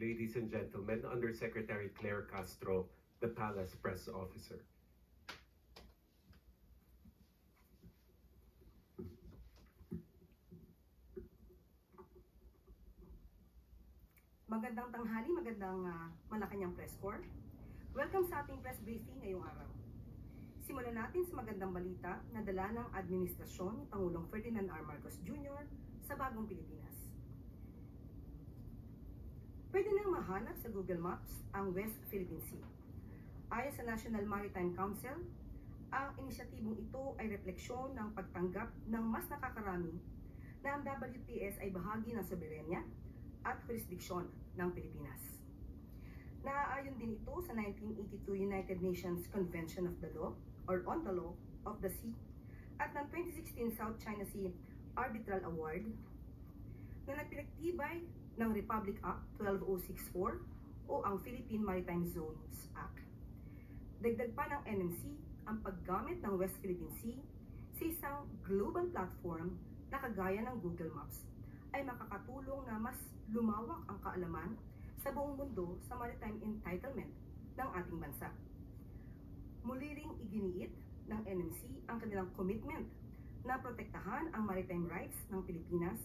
ladies and gentlemen, Undersecretary Claire Castro, the Palace Press Officer. Magandang tanghali, magandang Malacanang Press Corps. Welcome sa ating press briefing ngayong araw. Simulan natin sa magandang balita na dala ng administrasyon ni Pangulong Ferdinand R. Marcos Jr. sa bagong Pilipinas. Pwede nang mahanap sa Google Maps ang West Philippine Sea. Ayon sa National Maritime Council, ang inisyatibong ito ay refleksyon ng pagtanggap ng mas nakakarami na ang WPS ay bahagi ng soberenya at jurisdiksyon ng Pilipinas. Naaayon din ito sa 1982 United Nations Convention of the Law or on the Law of the Sea at ng 2016 South China Sea Arbitral Award na nagpinaktibay ng Republic Act 12064 o ang Philippine Maritime Zones Act. Dagdag pa ng NMC ang paggamit ng West Philippine Sea sa isang global platform na kagaya ng Google Maps ay makakatulong na mas lumawak ang kaalaman sa buong mundo sa maritime entitlement ng ating bansa. Muli ring iginiit ng NMC ang kanilang commitment na protektahan ang maritime rights ng Pilipinas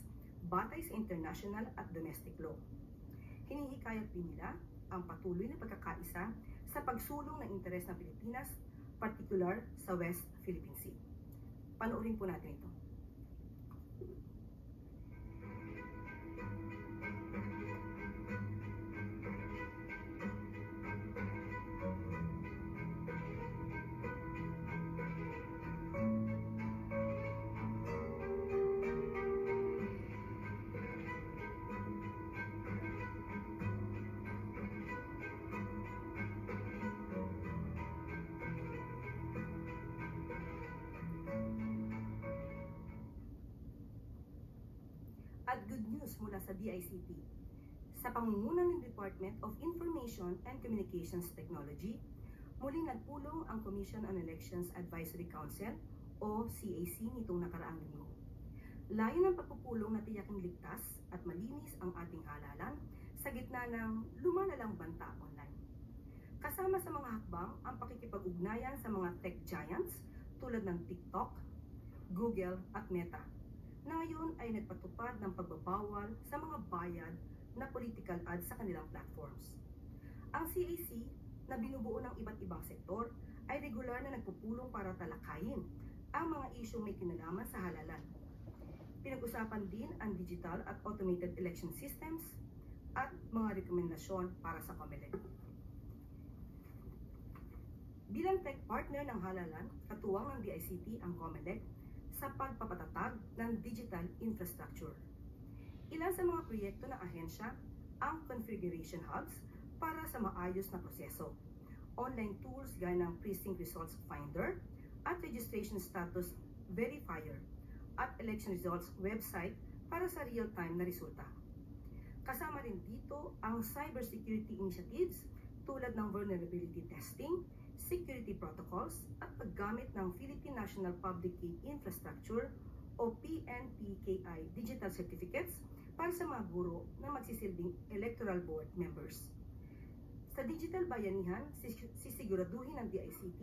batay sa international at domestic law. Hinihikayat din nila ang patuloy na pagkakaisa sa pagsulong ng interes ng Pilipinas, particular sa West Philippine Sea. Panoorin po natin ito. At good news mula sa DICT. Sa pangunguna ng Department of Information and Communications Technology, muling nagpulong ang Commission on Elections Advisory Council o CAC nitong nakaraang linggo. Layo ng pagpupulong na tiyaking ligtas at malinis ang ating halalan sa gitna ng lumalalang banta online. Kasama sa mga hakbang ang pakikipag-ugnayan sa mga tech giants tulad ng TikTok, Google at Meta, na ngayon ay nagpatupad ng pagbabawal sa mga bayad na political ads sa kanilang platforms. Ang CAC na binubuo ng iba't ibang sektor ay regular na nagpupulong para talakayin ang mga isyong may kinalaman sa halalan. Pinag-usapan din ang digital at automated election systems at mga rekomendasyon para sa COMELEC. Bilang tech partner ng halalan, katuwang ng DICT ang COMELEC sa pagpapatatag ng digital infrastructure. Ilan sa mga proyekto ng ahensya ang configuration hubs para sa maayos na proseso, online tools gaya ng Precinct Results Finder at Registration Status Verifier at Election Results website para sa real-time na resulta. Kasama rin dito ang cybersecurity initiatives tulad ng vulnerability testing, security protocols at paggamit ng Philippine National Public Key Infrastructure o PNPKI digital certificates para sa mga guro na magsisilbing electoral board members. Sa digital bayanihan, sisiguraduhin ng DICT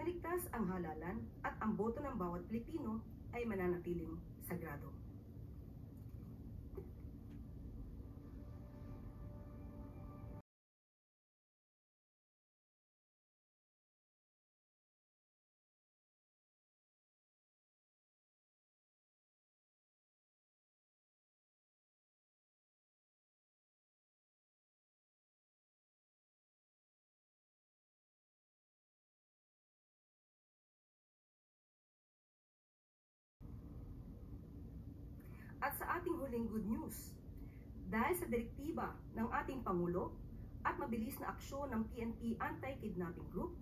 na ligtas ang halalan at ang boto ng bawat Pilipino ay mananatiling sagrado. At sa ating huling good news, dahil sa direktiba ng ating Pangulo at mabilis na aksyon ng PNP Anti-Kidnapping Group,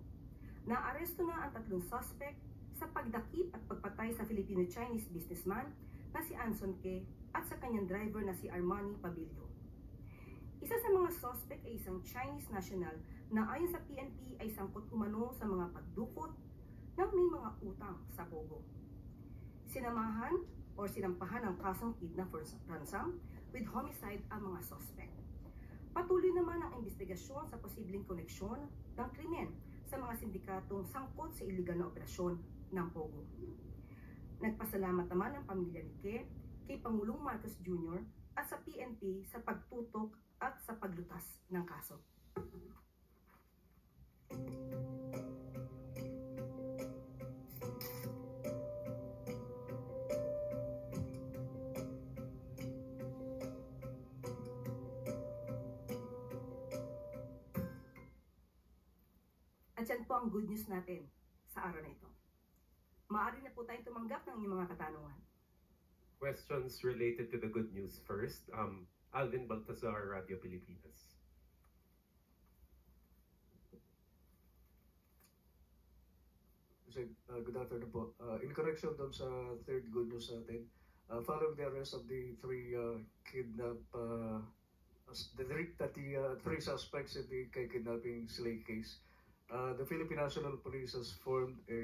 naaresto na ang 3 suspect sa pagdakip at pagpatay sa Filipino-Chinese businessman na si Anson Ke at sa kanyang driver na si Armani Pabilio. Isa sa mga suspect ay isang Chinese national na ayon sa PNP ay sangkot umano sa mga pagdukot ng may mga utang sa Pogo. Sinamahan o sinampahan ng kasong kidnap for ransom with homicide ang mga suspect. Patuloy Patuloy naman ang investigasyon sa posibleng koneksyon ng krimen sa mga sindikatong sangkot sa iligal na operasyon ng Pogo. Nagpasalamat naman ang pamilya ni Ke kay Pangulong Marcos Jr. at sa PNP sa pagtutok at sa paglutas ng kaso. At yan po ang good news natin sa araw na ito. Maaari na po tayong tumanggap ng inyong mga katanungan. Questions related to the good news first. Alvin Baltazar, Radio Pilipinas. Good afternoon po. In correction doon sa third good news natin, following the arrest of the three three suspects in the kidnapping slay case, the Philippine National Police has formed a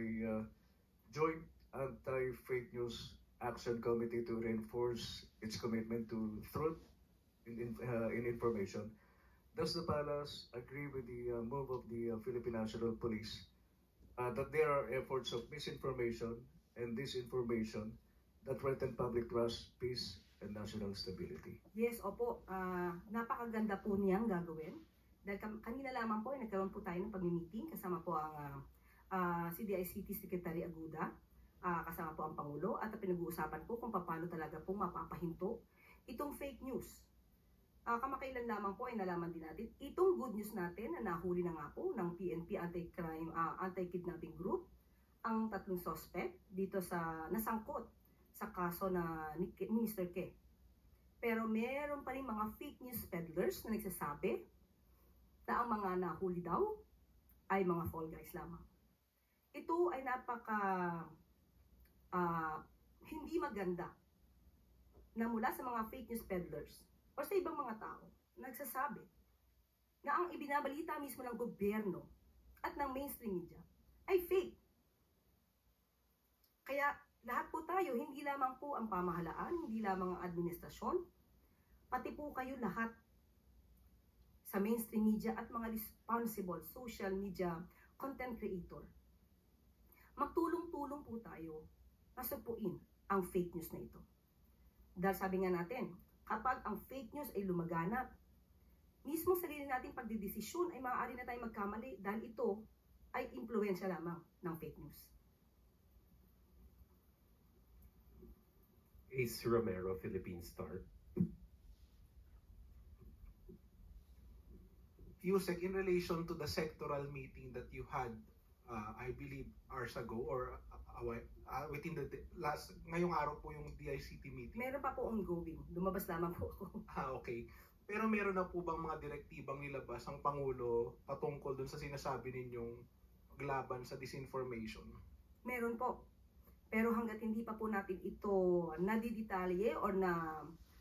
joint anti-fake news action committee to reinforce its commitment to truth in information. Does the Palace agree with the move of the Philippine National Police that there are efforts of misinformation and disinformation that threaten public trust, peace, and national stability? Yes, opo. Napakaganda po niyang gagawin. Dahil kanina lamang po ay nagkaroon po tayo ng pag-meeting kasama po ang CDICT Secretary Aguda, kasama po ang Pangulo, at pinag-uusapan po kung paano talaga po mapapahinto itong fake news. Kamakailan lamang po ay nalaman din natin itong good news natin na nahuli na nga po ng PNP Anti-Kidnapping Group ang tatlong suspect dito sa nasangkot sa kaso na ni Mr. Ke. Pero meron pa rin mga fake news peddlers na nagsasabi na ang mga nahuli daw ay mga fall guys lamang. Ito ay hindi maganda na mula sa mga fake news peddlers o sa ibang mga tao nagsasabi na ang ibinabalita mismo ng gobyerno at ng mainstream media ay fake. Kaya lahat po tayo, hindi lamang po ang pamahalaan, hindi lamang ang administrasyon, pati po kayo lahat sa mainstream media at mga responsible social media content creator. Magtulong-tulong po tayo na supuin ang fake news na ito. Dahil sabi nga natin, kapag ang fake news ay lumaganap, mismo sarili nating pagdidesisyon ay maaari na tayong magkamali dahil ito ay impluwensya lamang ng fake news. Ace Romero, Philippine Star. Yusek, in relation to the sectoral meeting that you had, I believe, hours ago or within the last, ngayong araw po yung DICT meeting. Meron pa po ongoing. Lumabas lamang po ako. Okay. Pero meron na po bang mga direktibang nilabas ang Pangulo patungkol dun sa sinasabi ninyong maglaban sa disinformation? Meron po. Pero hanggat hindi pa po natin ito nadidetalye or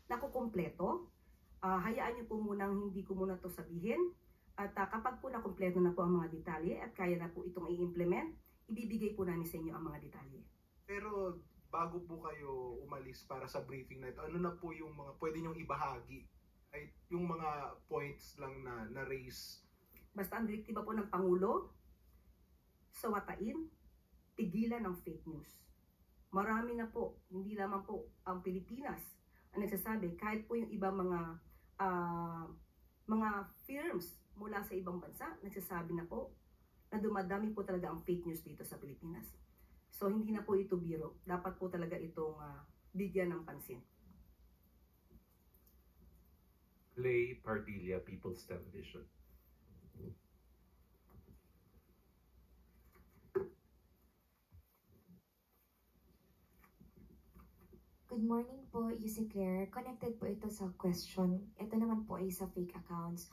nakukumpleto, hayaan niyo po munang hindi ko muna to sabihin. At kapag po nakumpleto na po ang mga detalye at kaya na po itong i-implement, ibibigay po namin sa inyo ang mga detalye. Pero bago po kayo umalis para sa briefing na ito, ano na po yung mga pwede nyong ibahagi? Ay, yung mga points lang na raise? Basta ang direktiba po ng Pangulo, sawatain, pigilan ng fake news. Marami na po, hindi lamang po ang Pilipinas ang nagsasabi, kahit po yung ibang mga firms mula sa ibang bansa, nagsasabi na po na dumadami po talaga ang fake news dito sa Pilipinas. So hindi na po ito biro. Dapat po talaga itong bigyan ng pansin. Clay Pardilla, People's Television. Good morning po, Yusek Claire. Connected po ito sa question. Ito naman po ay sa fake accounts.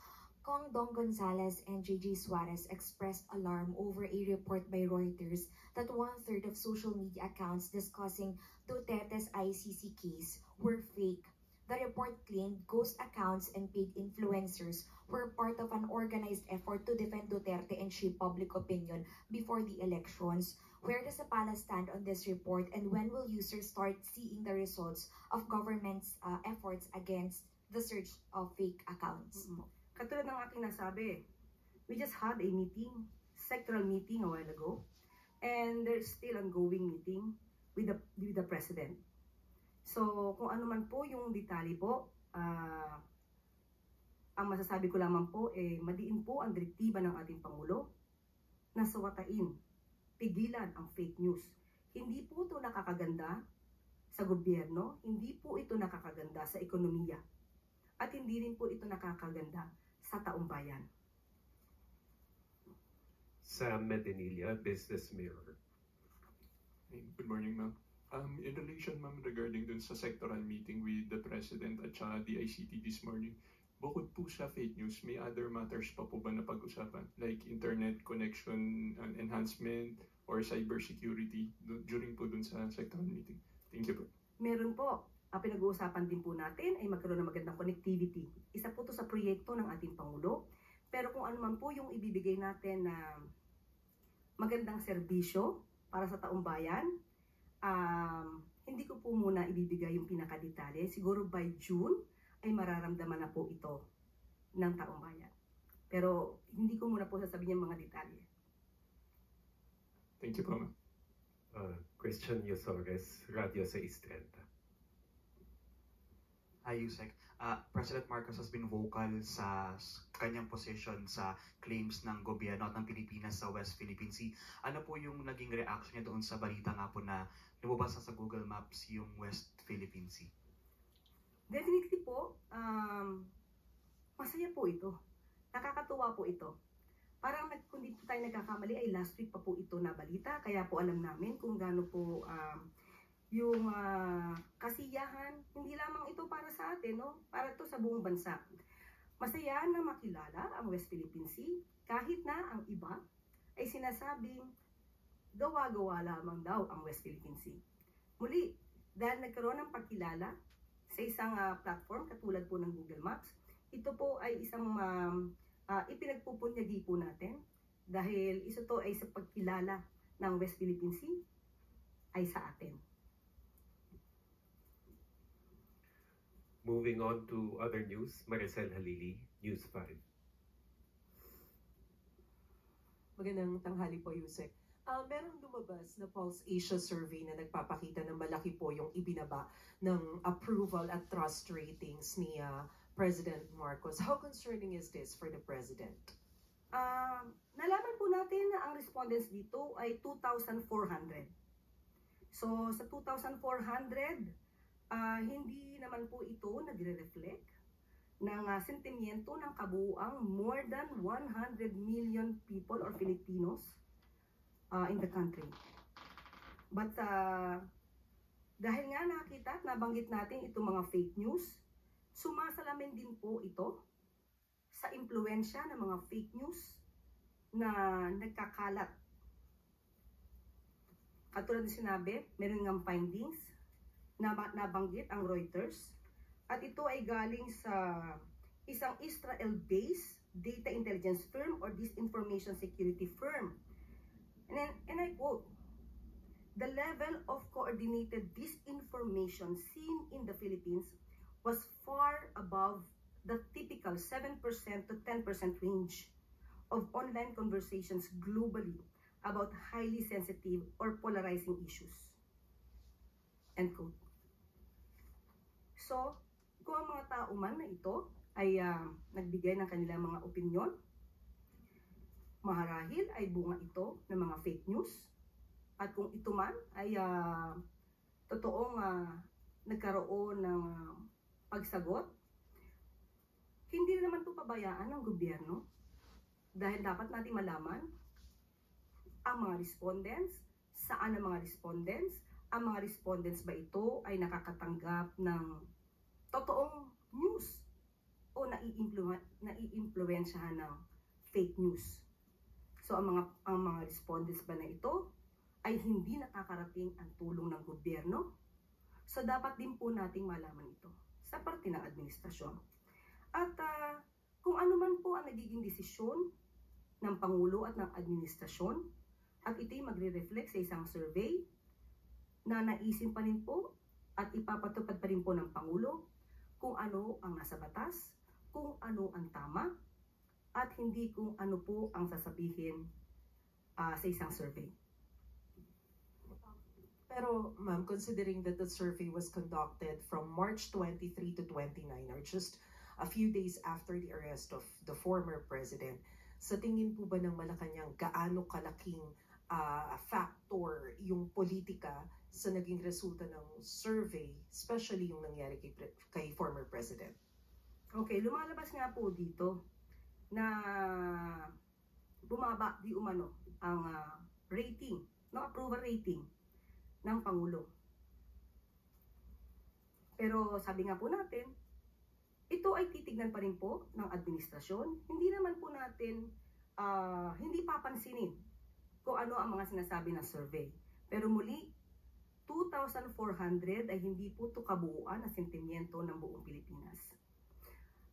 Kong Dong Gonzalez and JJ Suarez expressed alarm over a report by Reuters that 1/3 of social media accounts discussing Duterte's ICC case were fake. The report claimed ghost accounts and paid influencers were part of an organized effort to defend Duterte and shape public opinion before the elections. Where does the Palace stand on this report, and when will users start seeing the results of government's efforts against the search of fake accounts? Katulad ng aking nasabi, we just had a meeting, sectoral meeting a while ago, and there's still ongoing meeting with the President. So, kung ano man po yung detalye po, ang masasabi ko lamang po, madiin po ang direktiba ng ating Pangulo na sawatain, pigilan ang fake news. Hindi po ito nakakaganda sa gobyerno, hindi po ito nakakaganda sa ekonomiya, at hindi rin po ito nakakaganda sa taong bayan. Sam Medinilla, Business Mirror. Good morning, ma'am. In relation, ma'am, regarding dun sa sectoral meeting with the President at saka the ICT this morning, bukod po sa fake news, may other matters pa po ba na pag-usapan? Like internet connection enhancement or cybersecurity during po dun sa sectoral meeting? Thank you po. Meron po. Ang pinag-uusapan din po natin ay magkaroon ng magandang connectivity. Isa po ito sa proyekto ng ating Pangulo. Pero kung ano man po yung ibibigay natin na magandang serbisyo para sa taong bayan, hindi ko po muna ibibigay yung pinakadetalye. Siguro by June ay mararamdaman na po ito ng taong bayan. Pero hindi ko muna po sasabihin yung mga detalye. Thank you po, ma'am. Christian Yosores, Radio 630. Hi, Yusek. President Marcos has been vocal sa kanyang position sa claims ng gobyerno at ng Pilipinas sa West Philippine Sea. Ano po yung naging reaction niya doon sa balita nga po na lumabas sa Google Maps yung West Philippine Sea? Definitely po, masaya po ito. Nakakatuwa po ito. Parang kung di po tayo nagkakamali ay last week pa po ito na balita. Kaya po alam namin kung gaano po yung kasiyahan, hindi lamang ito para sa atin, no? Para ito sa buong bansa. Masaya na makilala ang West Philippine Sea kahit na ang iba ay sinasabing gawa-gawa lamang daw ang West Philippine Sea. Muli, dahil nagkaroon ng pagkilala sa isang platform katulad po ng Google Maps, ito po ay isang ipinagpupunyagi po natin dahil isa to ay sa pagkilala ng West Philippine Sea ay sa atin. Moving on to other news, Maricel Halili, News 5. Magandang tanghali po, Yusek. Merong lumabas na Pulse Asia survey na nagpapakita na malaki po yung ibinaba ng approval at trust ratings ni President Marcos. How concerning is this for the President? Nalaman po natin na ang respondents dito ay 2,400. So, sa 2,400, hindi naman po ito nagre-reflect ng sentimiento ng kabuuang more than 100 million people or Filipinos in the country. But dahil nga nakita at nabanggit natin itong mga fake news, sumasalamin din po ito sa impluensya ng mga fake news na nagkakalat. Katulad ng sinabi, meron ng findings na nabanggit ang Reuters at ito ay galing sa isang Israel-based data intelligence firm or disinformation security firm. And I quote, "The level of coordinated disinformation seen in the Philippines was far above the typical 7% to 10% range of online conversations globally about highly sensitive or polarizing issues." End quote. So, kung ang mga tao man na ito ay nagbigay ng kanilang mga opinyon, maharahil ay bunga ito ng mga fake news. At kung ito man ay totoong nagkaroon ng pagsagot, hindi naman ito pabayaan ng gobyerno dahil dapat natin malaman ang mga respondents, saan ang mga respondents, ang mga respondents ba ito ay nakakatanggap ng totoong news o naiimpluwensyahan ng fake news. So ang mga respondents ba na ito ay hindi nakakarating ang tulong ng gobyerno? So dapat din po nating malaman ito sa parte ng administrasyon. At kung ano man po ang nagiging desisyon ng Pangulo at ng administrasyon, at ito'y magre-reflect sa isang survey na naisin pa rin po at ipapatupad pa rin po ng Pangulo kung ano ang nasa batas, kung ano ang tama, at hindi kung ano po ang sasabihin sa isang survey. Pero ma'am, considering that the survey was conducted from March 23 to 29, or just a few days after the arrest of the former president, sa tingin po ba ng Malacanang gaano kalaking factor yung politika sa naging resulta ng survey, especially yung nangyari kay former president? Okay, lumalabas nga po dito na bumaba di umano ang rating, no, approval rating ng Pangulo. Pero sabi nga po natin, ito ay titignan pa rin po ng administrasyon. Hindi naman po natin, hindi papansinin kung ano ang mga sinasabi ng survey. Pero muli, 2,400 ay hindi po ito kabuuan na sentimiento ng buong Pilipinas.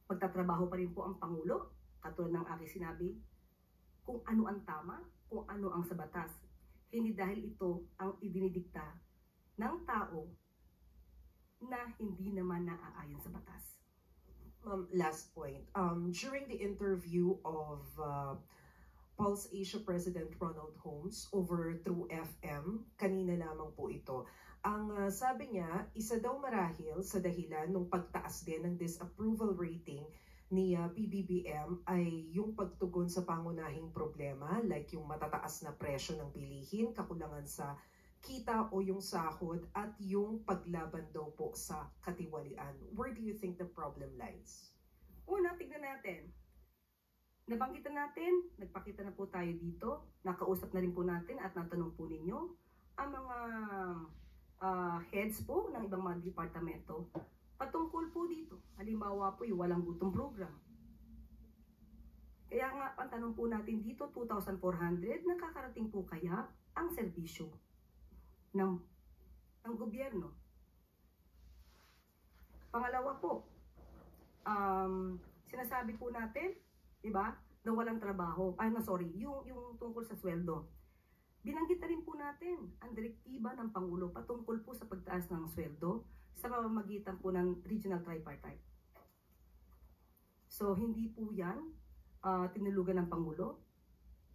Magtatrabaho pa rin po ang Pangulo, katulad ng aking sinabi, kung ano ang tama, kung ano ang sa batas. Hindi dahil ito ang idinidikta ng tao na hindi naman naaayon sa batas. Last point. During the interview of Pulse Asia President Ronald Holmes over through FM, kanina lamang po ito, ang sabi niya, isa daw marahil sa dahilan ng pagtaas din ng disapproval rating ni PBBM ay yung pagtugon sa pangunahing problema like yung matataas na presyo ng bilihin, kakulangan sa kita o yung sahod at yung paglaban daw po sa katiwalian. Where do you think the problem lies? Una, tignan natin. Nabanggitan natin, nagpakita na po tayo dito, nakausap na rin po natin at natanong po ninyo ang mga heads po ng ibang mga departamento patungkol po dito. Halimbawa po yung walang gutom program. Kaya nga, ang tanong po natin dito, 2,400, nakakarating po kaya ang serbisyo ng gobyerno? Pangalawa po, sinasabi po natin, di ba, na walang trabaho. Yung tungkol sa sweldo. Binanggit na rin po natin ang direktiba ng Pangulo patungkol po sa pagtaas ng sweldo sa pamamagitan po ng regional tripartite. So, hindi po yan tinulugan ng Pangulo.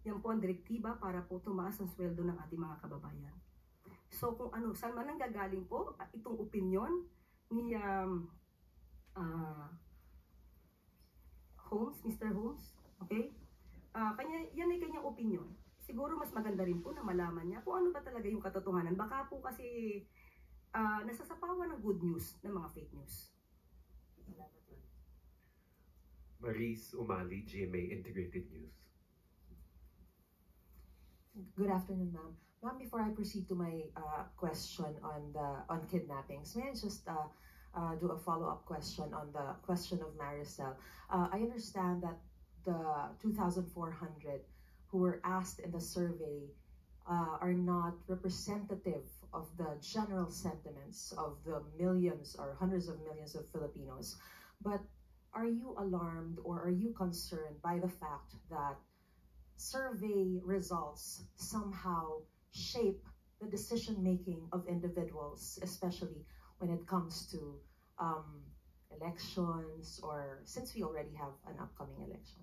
Yan po ang direktiba para po tumaas ang sweldo ng ating mga kababayan. So, kung ano, saan man nanggagaling po itong opinion ni Holmes, Mr. Holmes, okay? Yan ay kanyang opinion. Siguro mas maganda rin po na malaman niya kung ano ba talaga yung katotohanan. Baka po kasi nasasapawan ng good news ng mga fake news. Maris Umali, GMA Integrated News. Good afternoon, ma'am. Ma'am, before I proceed to my question on kidnappings, may I just do a follow-up question on the question of Maricel? I understand that the 2,400 who were asked in the survey are not representative of the general sentiments of the millions or hundreds of millions of Filipinos. But are you alarmed or are you concerned by the fact that survey results somehow shape the decision-making of individuals, especially when it comes to elections, or since we already have an upcoming election?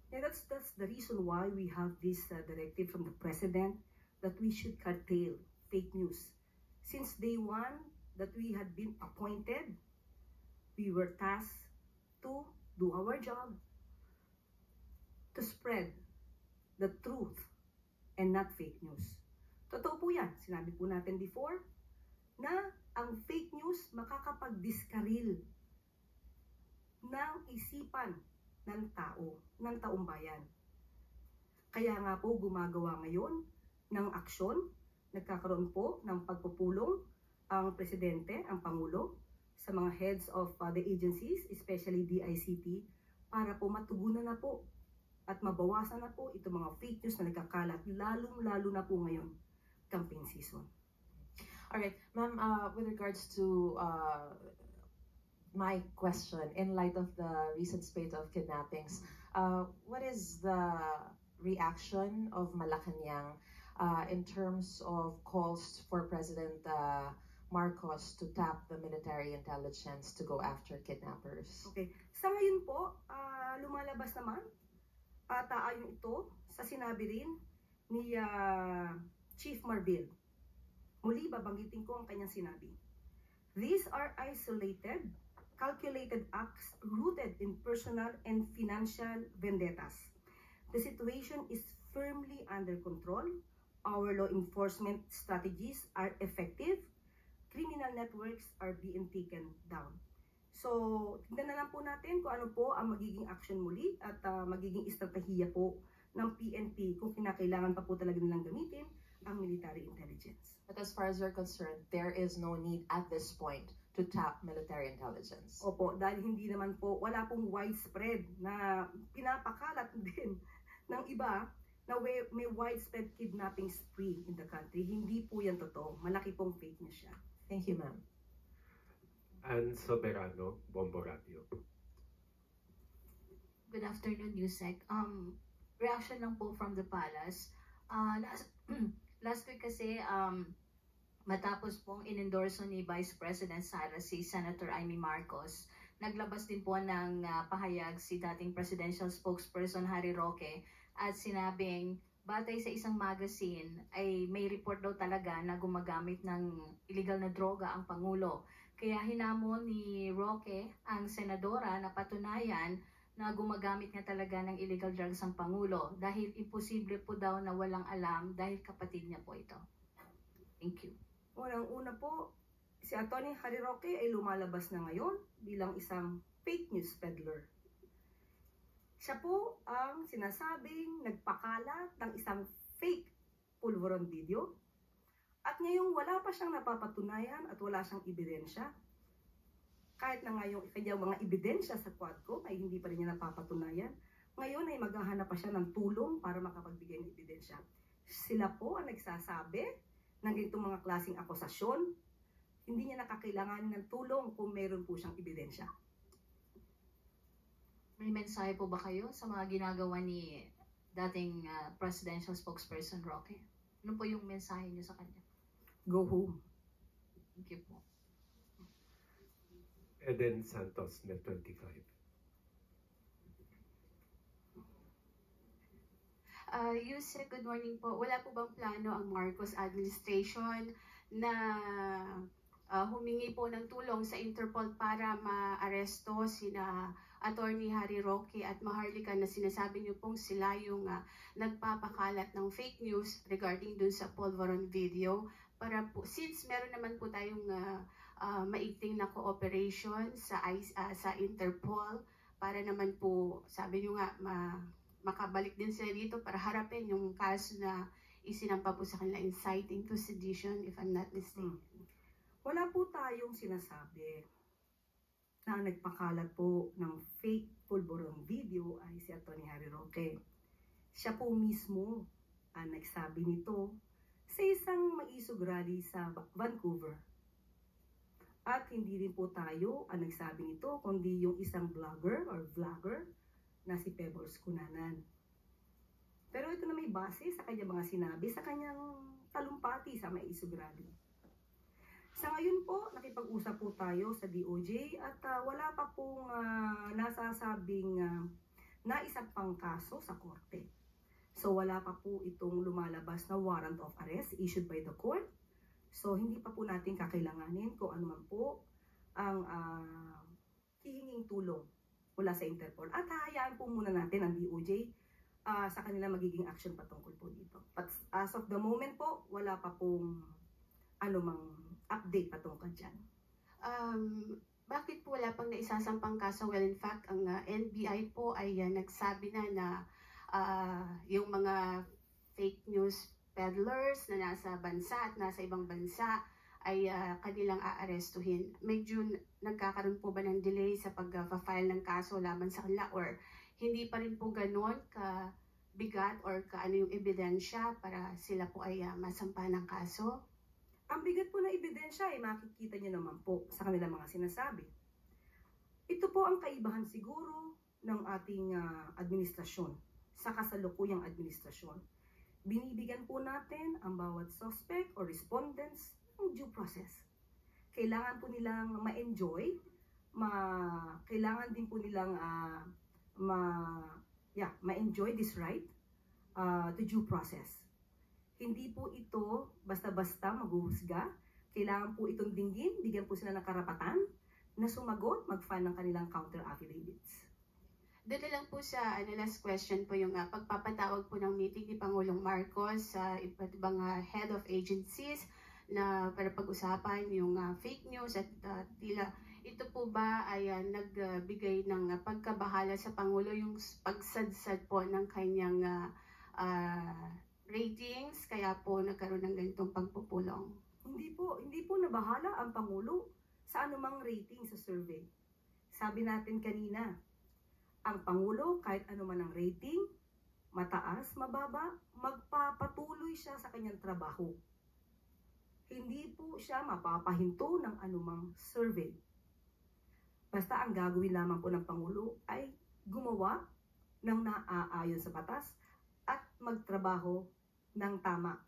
Yeah, that's the reason why we have this directive from the President that we should curtail fake news. Since day one that we had been appointed, we were tasked to do our job, to spread the truth and not fake news. Totoo po yan. Sinabi po natin before na ang fake news makakapag-diskaril ng isipan ng tao, ng taong bayan. Kaya nga po gumagawa ngayon ng aksyon, nagkakaroon po ng pagpupulong ang Presidente, ang Pangulo, sa mga heads of the agencies, especially DICT, para po matugunan na po at mabawasan na po itong mga fake news na nagkakalat, lalong-lalo na po ngayon, campaign season. Alright, ma'am, with regards to my question, in light of the recent spate of kidnappings, what is the reaction of Malacanang in terms of calls for President Marcos to tap the military intelligence to go after kidnappers? Okay. Sa ngayon po, lumalabas naman At ayon ito sa sinabi rin ni Chief Marbil. Muli, babanggitin ko ang kanyang sinabi. These are isolated, calculated acts rooted in personal and financial vendettas. The situation is firmly under control. Our law enforcement strategies are effective. Criminal networks are being taken down. So, tignan na lang po natin kung ano po ang magiging action muli at magiging estratehiya po ng PNP kung kinakailangan pa po talaga nilang gamitin ang military intelligence. But as far as you're concerned, there is no need at this point to tap military intelligence. Opo, dahil hindi naman po, wala pong widespread na pinapakalat din ng iba na may widespread kidnapping spree in the country. Hindi po yan totoo. Malaki pong fake news siya. Thank you, ma'am. Ann Soberano, Bombo Radio. Good afternoon, Yusek. Reaction lang po from the palace. Last week kasi, matapos pong in-endorso ni Vice President Sara si Senator Amy Marcos, naglabas din po ng pahayag si dating presidential spokesperson Harry Roque at sinabing batay sa isang magazine ay may report daw talaga na gumagamit ng illegal na droga ang Pangulo. Kaya hinamon ni Roque ang senadora na patunayan na gumagamit nga talaga ng illegal drugs ang Pangulo dahil imposible po daw na walang alam dahil kapatid niya po ito. Thank you. Unang-una po, si Atty. Harry Roque ay lumalabas na ngayon bilang isang fake news peddler. Siya po ang sinasabing nagpakalat ng isang fake pulveron video at ngayong wala pa siyang napapatunayan at wala siyang ebidensya. Kahit na ngayong kanyang mga ebidensya sa Quadcom ay hindi pa rin niya napapatunayan, ngayon ay maghahanap pa siya ng tulong para makapagbigay ng ebidensya. Sila po ang nagsasabi ng ganitong mga klaseng akusasyon, hindi niya nakakailangan ng tulong kung meron po siyang ebidensya. May mensahe po ba kayo sa mga ginagawa ni dating presidential spokesperson Roque? Ano po yung mensahe niyo sa kanya? Go home. Thank you po. Eden Santos, Net 25. Yusek, good morning po. Wala po bang plano ang Marcos administration na humingi po ng tulong sa Interpol para maaresto sina Attorney Harry Roque at Maharlika na sinasabi niyo pong sila yung nagpapakalat ng fake news regarding dun sa Polvoron video para po, since meron naman po tayong maigting na cooperation sa Interpol para naman po, sabi niyo nga, makabalik din sila dito para harapin yung kaso na isinampa po sa kanila inciting to sedition, if I'm not mistaken. Wala po tayong sinasabi na nagpakalat po ng fake pulveron video ay si Atty. Harry Roque. Siya po mismo ang nagsabi nito sa isang maisog rally sa Vancouver. At hindi rin po tayo ang nagsabi nito, kundi yung isang vlogger na si Pebbles Cunanan. Pero ito na may base sa kanyang mga sinabi sa kanyang talumpati sa maisog rally. Sa ngayon po, nakipag-usap po tayo sa DOJ at wala pa pong nasasabing naisampang kaso sa korte. So wala pa po itong lumalabas na warrant of arrest issued by the court. So hindi pa po natin kakailanganin kung ano man po ang hihinging tulong mula sa Interpol. At hahayaan po muna natin ang DOJ sa kanila magiging action patungkol po dito. But as of the moment po, wala pa pong anumang update patungkol dyan. Bakit po wala pang naisasampang kaso? Well, in fact, ang NBI po ay nagsabi na yung mga fake news peddlers na nasa bansa at nasa ibang bansa ay kanilang aarestuhin. Medyo nagkakaroon po ba ng delay sa pag-file ng kaso laban sa kanila or hindi pa rin po ganon ka-bigat or kaano yung ebidensya para sila po ay masampa ng kaso? Ang bigat po ng ebidensya ay makikita nyo naman po sa kanilang mga sinasabi. Ito po ang kaibahan siguro ng ating administrasyon sa kasalukuyang administrasyon. Binibigyan po natin ang bawat suspect or respondents ng due process. Kailangan po nilang ma-enjoy, kailangan din po nilang ma-enjoy this right to due process. Hindi po ito basta-basta maghuhusga. Kailangan po itong dinggin, bigyan po sila ng karapatan na sumagot, mag-file ng kanilang counter affidavits. Doon na lang po sa last question po yung pagpapatawag po ng meeting ni Pangulong Marcos sa iba't ibang head of agencies na para pag-usapan yung fake news at tila ito po ba ay nagbigay ng pagkabahala sa Pangulo yung pagsadsad po ng kanyang ratings kaya po nagkaroon ng ganitong pagpupulong? Hindi po nabahala ang Pangulo sa anumang rating sa survey. Sabi natin kanina, ang Pangulo, kahit anuman ang rating, mataas, mababa, magpapatuloy siya sa kanyang trabaho. Hindi po siya mapapahinto ng anumang survey. Basta ang gagawin lamang po ng Pangulo ay gumawa ng naaayon sa batas at magtrabaho ng tama.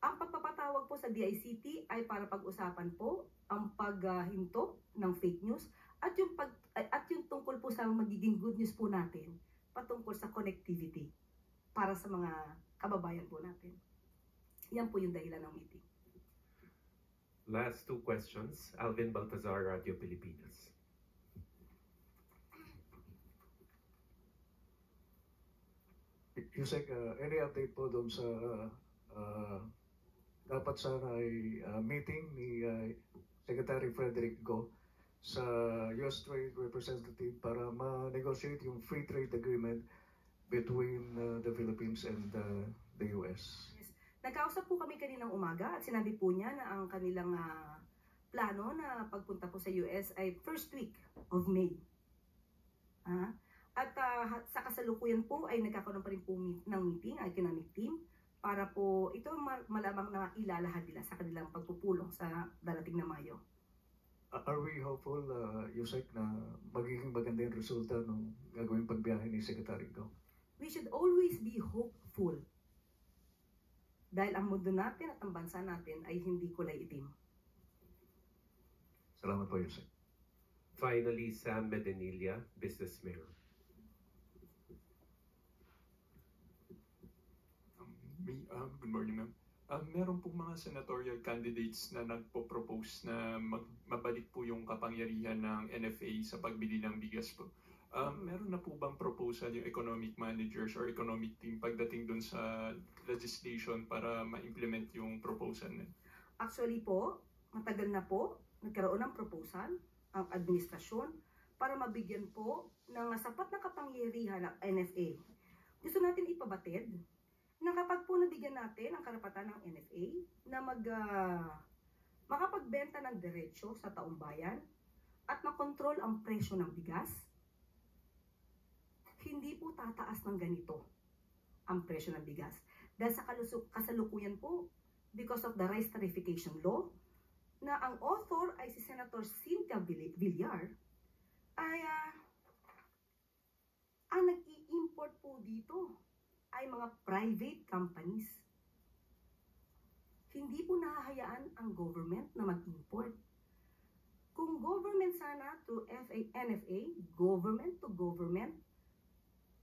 Ang pagpapatawag po sa DICT ay para pag-usapan po ang paghinto ng fake news at yung tungkol po sa magiging good news po natin patungkol sa connectivity para sa mga kababayan po natin. Yan po yung dahilan ng meeting. Last two questions. Alvin Baltazar, Radio Pilipinas. Yusek, any update po doon sa dapat sana ay meeting ni Secretary Frederick Go sa U.S. Trade Representative para ma-negotiate yung free trade agreement between the Philippines and the U.S. Yes. Nagkausap po kami kaninang umaga at sinabi po niya na ang kanilang plano na pagpunta po sa US ay first week of May. At sa kasalukuyan po ay nagkakaroon pa rin po ng meeting, economic team, para po ito malamang na ilalahad nila sa kanilang pagpupulong sa darating na Mayo. Are we hopeful, Yusek, na magiging maganda yung resulta ng gagawing pagbiyahe ni Secretary Go? We should always be hopeful. Dahil ang mundo natin at ang bansa natin ay hindi kulay itim. Salamat po, Yusek. Finally, Sam Medinilla, Business Mayor. Good morning, ma'am. Meron pong mga senatorial candidates na nagpo-propose na mabalik po yung kapangyarihan ng NFA sa pagbili ng bigas po. Meron na po bang proposal yung economic managers or economic team pagdating dun sa legislation para ma-implement yung proposal na? Actually po, matagal na po nagkaroon ng proposal ang administrasyon para mabigyan po ng sapat na kapangyarihan ng NFA. Gusto natin ipabatid na kapag po nabigyan natin ang karapatan ng NFA na makapagbenta ng diretsyo sa taong bayan at makontrol ang presyo ng bigas, hindi po tataas ng ganito ang presyo ng bigas. Dahil sa kasalukuyan po, because of the rice tarification law, na ang author ay si Senator Cynthia Villar, ay ang nag-i-import po dito ay mga private companies. Hindi po nahahayaan ang government na mag-import. Kung government sana to NFA, government to government,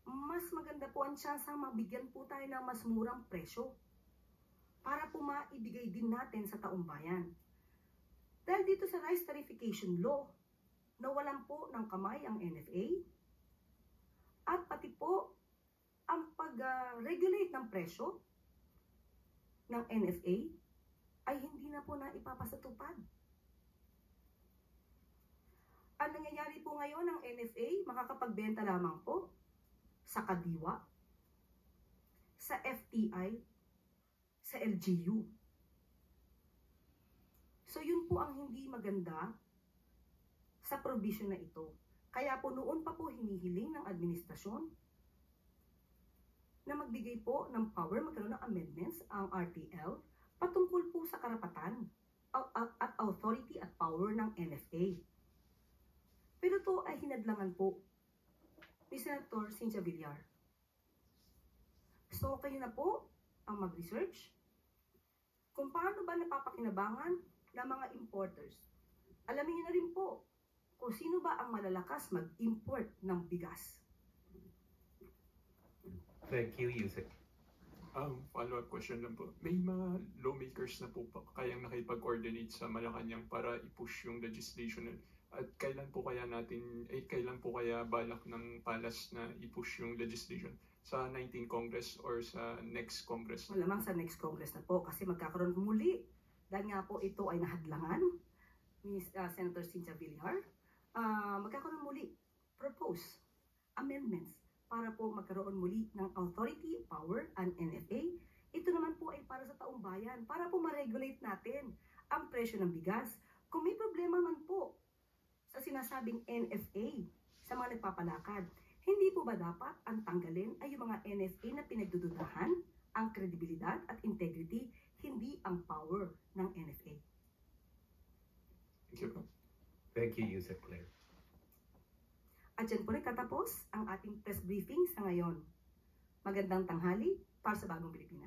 mas maganda po ang tsansang mabigyan po tayo ng mas murang presyo para po maibigay din natin sa taong bayan. Dahil dito sa rice tarification law, nawalan po ng kamay ang NFA at pati po ang pag-regulate ng presyo ng NFA ay hindi na po naipapasatupad. Ang nangyayari po ngayon ng NFA, makakapagbenta lamang po sa Kadiwa, sa FTI, sa LGU. So yun po ang hindi maganda sa provision na ito. Kaya po noon pa po hinihiling ng administrasyon na magbigay po ng power, magkaroon ng amendments ang RTL patungkol po sa karapatan at authority at power ng NFA. Pero ito ay hinadlangan po ni Senator Cynthia Villar. So kayo na po ang mag-research kung paano ba napapakinabangan ng mga importers. Alamin niyo na rin po kung sino ba ang malalakas mag-import ng bigas. Thank you, Yusek. Follow-up question lang po. May mga lawmakers na po kayang nakipag-coordinate sa Malacanang para i-push yung legislation at kailan po kaya balak ng Palas na i-push yung legislation? Sa 19 Congress or sa next Congress? Malamang sa next Congress na po kasi magkakaroon muli. Dahil nga po ito ay nahadlangan ni Senator Cynthia Villar. Magkakaroon muli propose amendments para po magkaroon muli ng authority, power, and NFA. Ito naman po ay para sa taong bayan, para po ma-regulate natin ang presyo ng bigas. Kung may problema man po sa sinasabing NFA sa mga nagpapalakad, hindi po ba dapat ang tanggalin ay yung mga NFA na pinagdududahan, ang kredibilidad at integrity, hindi ang power ng NFA? Thank you. Thank you, Yusek Claire. At dyan po nagtatapos ang ating press briefing sa ngayon. Magandang tanghali para sa Bagong Pilipinas.